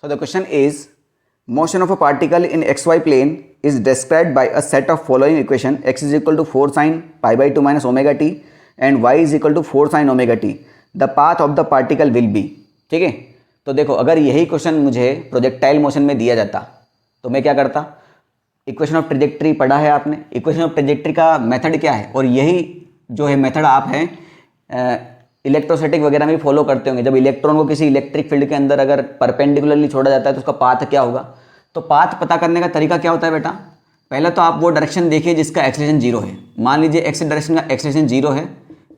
So the question is, motion of a particle in xy plane is described by a set of following equation: x is equal to 4 sin pi by 2 minus omega t and y is equal to 4 sin omega t. The path of the particle will be. ठीक है, तो देखो अगर यही question मुझे projectile motion में दिया जाता तो मैं क्या करता? इक्वेशन ऑफ ट्रेजेक्ट्री पढ़ा है आपने, इक्वेशन ऑफ ट्रेजेक्ट्री का मेथड क्या है, और यही जो है मेथड आप हैं इलेक्ट्रोस्टैटिक वगैरह में भी फॉलो करते होंगे। जब इलेक्ट्रॉन को किसी इलेक्ट्रिक फील्ड के अंदर अगर परपेंडिकुलरली छोड़ा जाता है तो उसका पाथ क्या होगा? तो पाथ पता करने का तरीका क्या होता है बेटा? पहले तो आप वो डायरेक्शन देखिए जिसका एक्सेलरेशन 0 है। मान लीजिए एक्स डायरेक्शन का एक्सेलरेशन 0 है,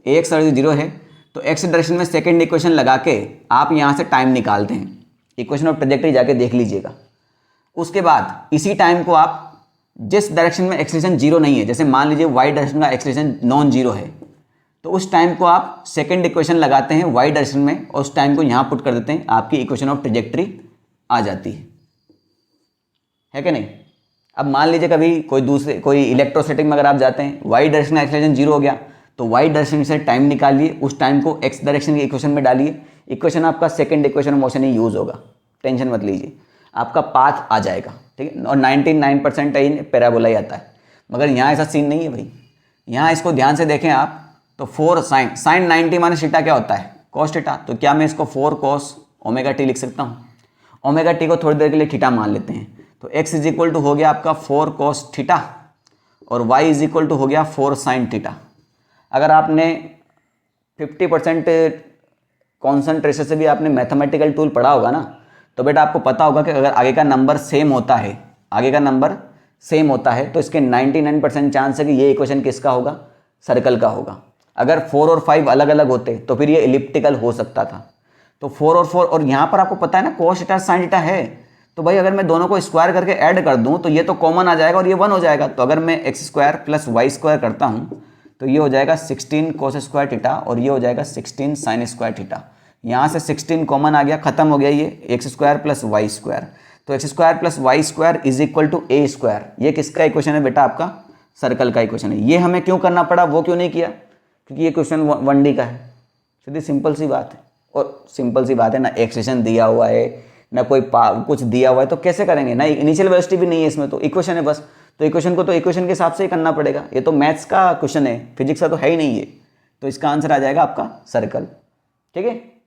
एक्स 0 है, तो एक्स डायरेक्शन में सेकेंड इक्वेशन लगा के आप यहाँ से टाइम निकालते हैं। इक्वेशन ऑफ ट्रेजेक्ट्री जाके देख लीजिएगा। उसके बाद इसी टाइम को आप जिस डायरेक्शन में एक्सेलरेशन 0 नहीं है, जैसे मान लीजिए वाई डायरेक्शन का एक्सेलरेशन नॉन 0 है, तो उस टाइम को आप सेकेंड इक्वेशन लगाते हैं वाई डायरेक्शन में और उस टाइम को यहाँ पुट कर देते हैं, आपकी इक्वेशन ऑफ ट्रेजेक्ट्री आ जाती है कि नहीं? अब मान लीजिए कभी कोई इलेक्ट्रोस्टैटिक में अगर आप जाते हैं, वाई डायरेक्शन का एक्सेलरेशन 0 हो गया, तो वाई डायरेक्शन से टाइम निकालिए, उस टाइम को एक्स डायरेक्शन की इक्वेशन में डालिए, इक्वेशन आपका second equation of motion he use होगा, टेंशन मत लीजिए, आपका पाथ आ जाएगा। ठीक है, और 99% पैराबोला ही आता है। मगर यहाँ ऐसा सीन नहीं है भाई, यहाँ इसको ध्यान से देखें आप, तो 4 साइन 90 माइनस थीटा क्या होता है? Cos theta. तो क्या मैं इसको 4 कॉस ओमेगा टी लिख सकता हूँ? ओमेगा टी को थोड़ी देर के लिए थीटा मान लेते हैं, तो x इज इक्वल टू हो गया आपका 4 कॉस थीटा और y इज इक्वल टू हो गया 4 साइन थीटा। अगर आपने 50% कॉन्सेंट्रेशन से भी आपने मैथमेटिकल टूल पढ़ा होगा ना, तो बेटा आपको पता होगा कि अगर आगे का नंबर सेम होता है, तो इसके 99% चांस है कि ये इक्वेशन किसका होगा? सर्कल का होगा। अगर 4 और 5 अलग अलग होते तो फिर ये इलिप्टिकल हो सकता था। तो 4 और 4, और यहाँ पर आपको पता है ना cos थीटा sin थीटा है, तो भाई अगर मैं दोनों को स्क्वायर करके ऐड कर दूँ तो ये तो कॉमन आ जाएगा और ये 1 हो जाएगा। तो अगर मैं x square plus y square करता हूँ तो ये हो जाएगा 16 cos स्क्वायर थीटा और ये हो जाएगा 16 sin स्क्वायर थीटा। यहाँ से 16 कॉमन आ गया, खत्म हो गया ये x square plus y square. तो x square plus y square is equal to a square. ये किसका इक्वेशन है बेटा? आपका सर्कल का इक्वेशन है। ये हमें क्यों करना पड़ा, वो क्यों नहीं किया? क्योंकि ये क्वेश्चन 1D का है। सीधी सिंपल सी बात है, और सिंपल सी बात है ना, एक्सप्रेशन दिया हुआ है ना कोई कुछ दिया हुआ है, तो कैसे करेंगे ना, इनिशियल वेलोसिटी भी नहीं है इसमें, तो इक्वेशन है बस। तो इक्वेशन को तो इक्वेशन के हिसाब से ही करना पड़ेगा। ये तो मैथ्स का क्वेश्चन है, फिजिक्स का तो है ही नहीं है। तो इसका आंसर आ जाएगा आपका सर्कल। ठीक है।